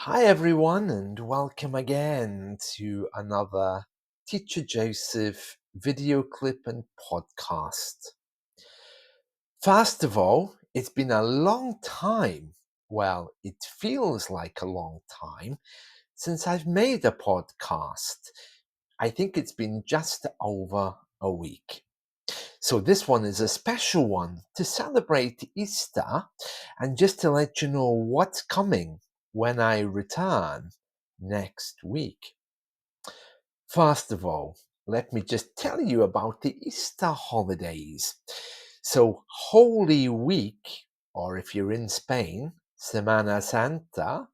Hi, everyone, and welcome again to another Teacher Joseph video clip and podcast. First of all, it's been a long time. Well, it feels like a long time since I've made a podcast. I think it's been just over a week. So, this one is a special one to celebrate Easter and just to let you know what's coming when I return next week. First of all, let me just tell you about the Easter holidays. So, Holy Week, or if you're in Spain, Semana Santa,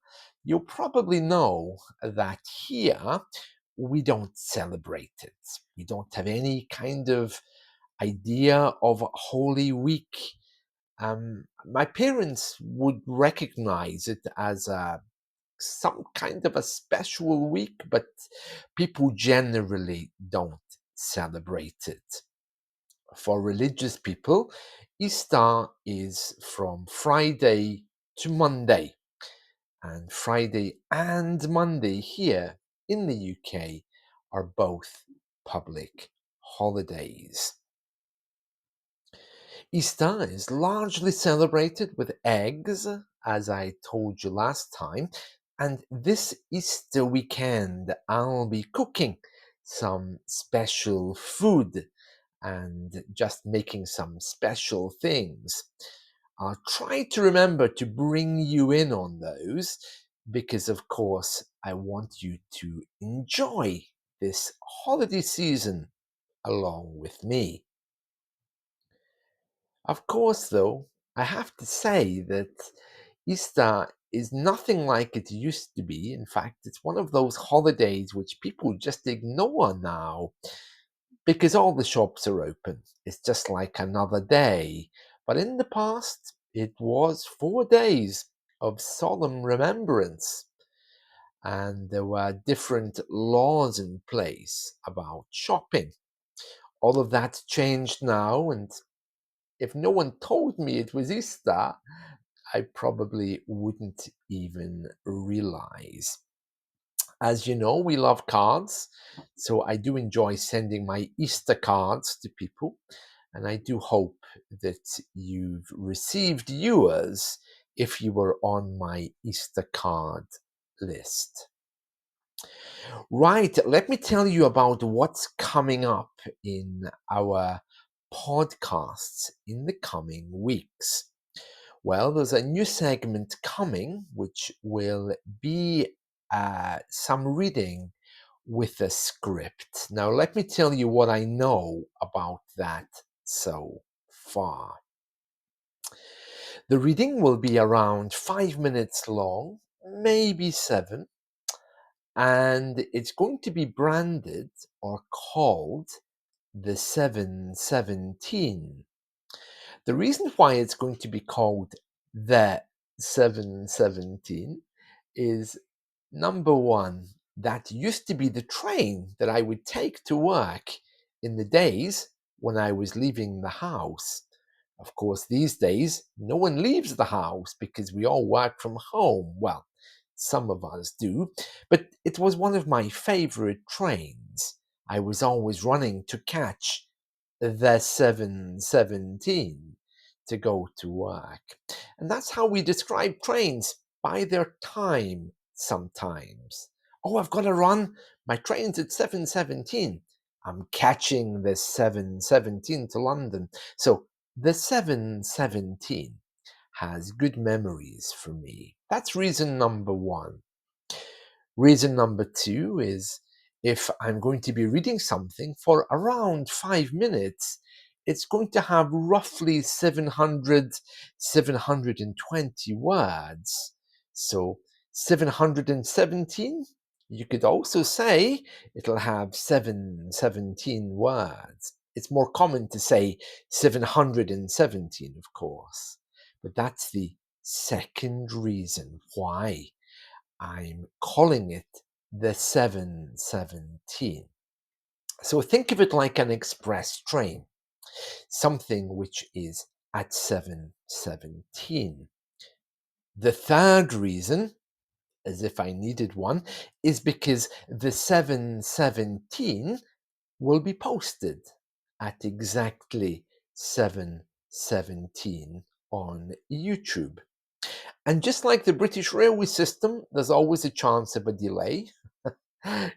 you'll probably know that here we don't celebrate it. We don't have any kind of idea of Holy Week. My parents would recognize it as some kind of a special week, but people generally don't celebrate it. For religious people, Easter is from Friday to Monday, and Friday and Monday here in the UK are both public holidays. Easter is largely celebrated with eggs, as I told you last time, and this Easter weekend I'll be cooking some special food and just making some special things. I'll try to remember to bring you in on those because, of course, I want you to enjoy this holiday season along with me. Of course, though, I have to say that Easter is nothing like it used to be. In fact, it's one of those holidays which people just ignore now because all the shops are open. It's just like another day. But in the past, it was 4 days of solemn remembrance, and there were different laws in place about shopping. All of that changed now, and if no one told me it was Easter, I probably wouldn't even realize. As you know, we love cards, so I do enjoy sending my Easter cards to people, and I do hope that you've received yours if you were on my Easter card list. Right, let me tell you about what's coming up in our podcasts in the coming weeks. Well, there's a new segment coming, which will be some reading with a script. Now, let me tell you what I know about that so far. The reading will be around 5 minutes long, maybe 7, and it's going to be branded or called the 717. The reason why it's going to be called the 717 is number one, that used to be the train that I would take to work in the days when I was leaving the house. Of course, these days, no one leaves the house because we all work from home. Well, some of us do, but it was one of my favorite trains. I was always running to catch the 717 to go to work. And that's how we describe trains, by their time sometimes. Oh, I've got to run. My train's at 7:17. I'm catching the 7:17 to London. So the 7:17 has good memories for me. That's reason number one. Reason number two is if I'm going to be reading something for around 5 minutes, it's going to have roughly 720 words. So 717, you could also say it'll have 717 words. It's more common to say 717, of course, but that's the second reason why I'm calling it the 717. So think of it like an express train, something which is at 7:17. The third reason as if I needed one, is because the 717 will be posted at exactly 7:17 on YouTube. And just like the British railway system, there's always a chance of a delay,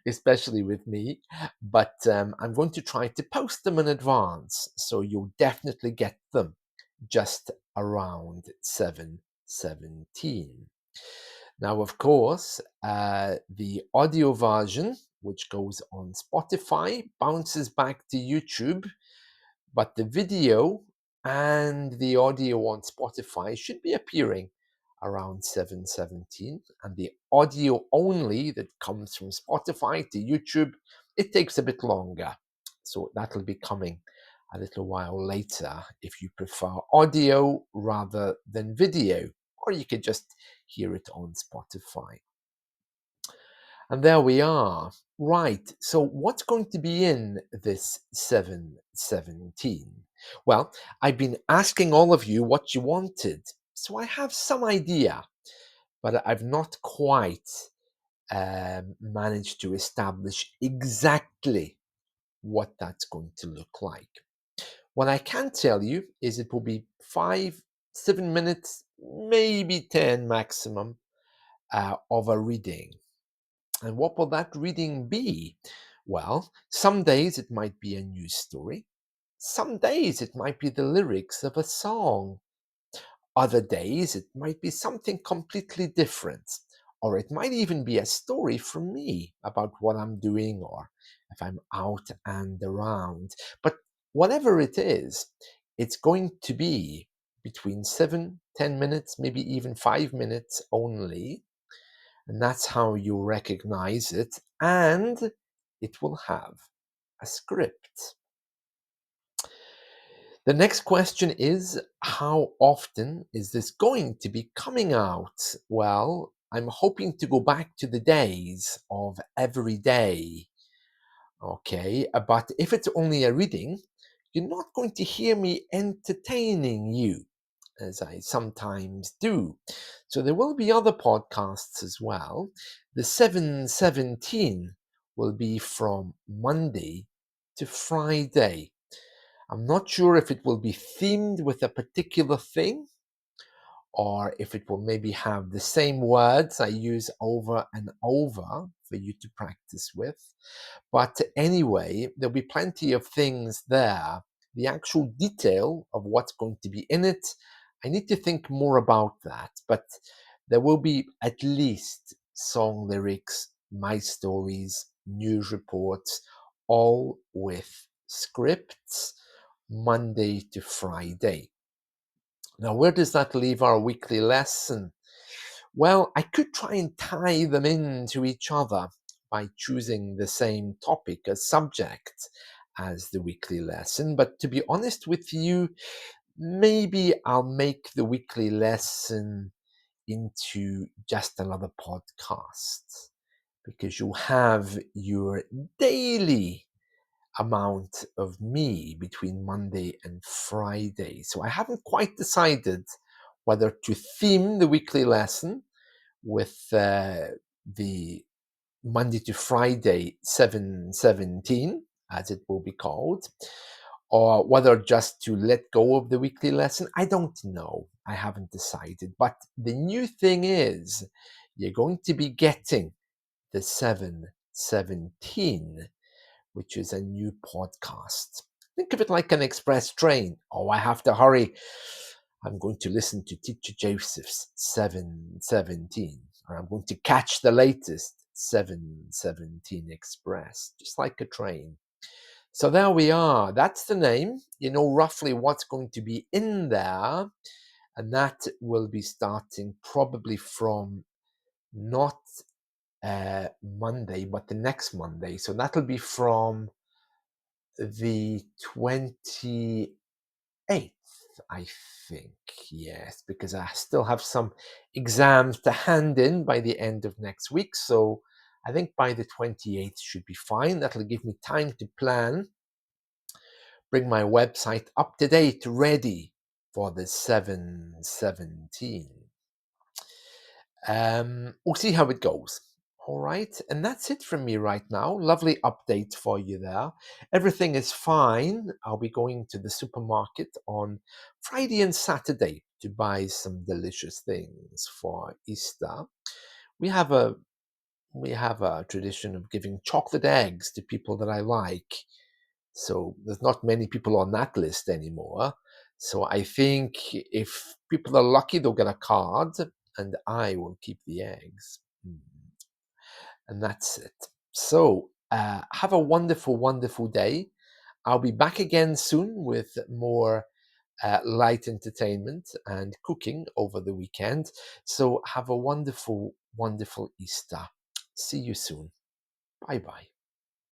especially with me. But I'm going to try to post them in advance, so you'll definitely get them just around 7:17. Now, of course, the audio version, which goes on Spotify, bounces back to YouTube, but the video and the audio on Spotify should be appearing around 7:17, and the audio only that comes from Spotify to YouTube, it takes a bit longer. So that'll be coming a little while later if you prefer audio rather than video, or you could just hear it on Spotify. And there we are. Right, so what's going to be in this 7:17? Well, I've been asking all of you what you wanted, so I have some idea, but I've not quite managed to establish exactly what that's going to look like. What I can tell you is it will be 5, 7 minutes, maybe 10 maximum of a reading. And what will that reading be? Well, some days it might be a news story. Some days it might be the lyrics of a song. Other days it might be something completely different. Or it might even be a story from me about what I'm doing or if I'm out and around. But whatever it is, it's going to be between 7, 10 minutes, maybe even 5 minutes only. And that's how you recognize it. And it will have a script. The next question is, how often is this going to be coming out? Well, I'm hoping to go back to the days of every day. Okay, but if it's only a reading, you're not going to hear me entertaining you, as I sometimes do. So there will be other podcasts as well. The 7:17 will be from Monday to Friday. I'm not sure if it will be themed with a particular thing or if it will maybe have the same words I use over and over for you to practice with. But anyway, there'll be plenty of things there. The actual detail of what's going to be in it, I need to think more about that. But there will be at least song lyrics, my stories, news reports, all with scripts, Monday to Friday. Now, where does that leave our weekly lesson? Well, I could try and tie them into each other by choosing the same topic as subject as the weekly lesson. But to be honest with you, maybe I'll make the weekly lesson into just another podcast because you'll have your daily amount of me between Monday and Friday. So I haven't quite decided whether to theme the weekly lesson with the Monday to Friday 7:17, as it will be called, or whether just to let go of the weekly lesson. I don't know. I haven't decided. But the new thing is, you're going to be getting the 7:17, which is a new podcast. Think of it like an express train. Oh, I have to hurry. I'm going to listen to Teacher Joseph's 7:17, or I'm going to catch the latest 7:17 Express, just like a train. So there we are. That's the name. You know roughly what's going to be in there, and that will be starting probably from not Monday, but the next Monday. So that'll be from the 28th, I think. Yes, because I still have some exams to hand in by the end of next week. So I think by the 28th should be fine. That'll give me time to plan, bring my website up to date, ready for the 7:17. We'll see how it goes. All right. And that's it from me right now. Lovely update for you there. Everything is fine. I'll be going to the supermarket on Friday and Saturday to buy some delicious things for Easter. We have a we have a tradition of giving chocolate eggs to people that I like. So there's not many people on that list anymore. So I think if people are lucky, they'll get a card, and I will keep the eggs. And that's it. So have a wonderful, wonderful day. I'll be back again soon with more light entertainment and cooking over the weekend. So have a wonderful, wonderful Easter. See you soon. Bye bye.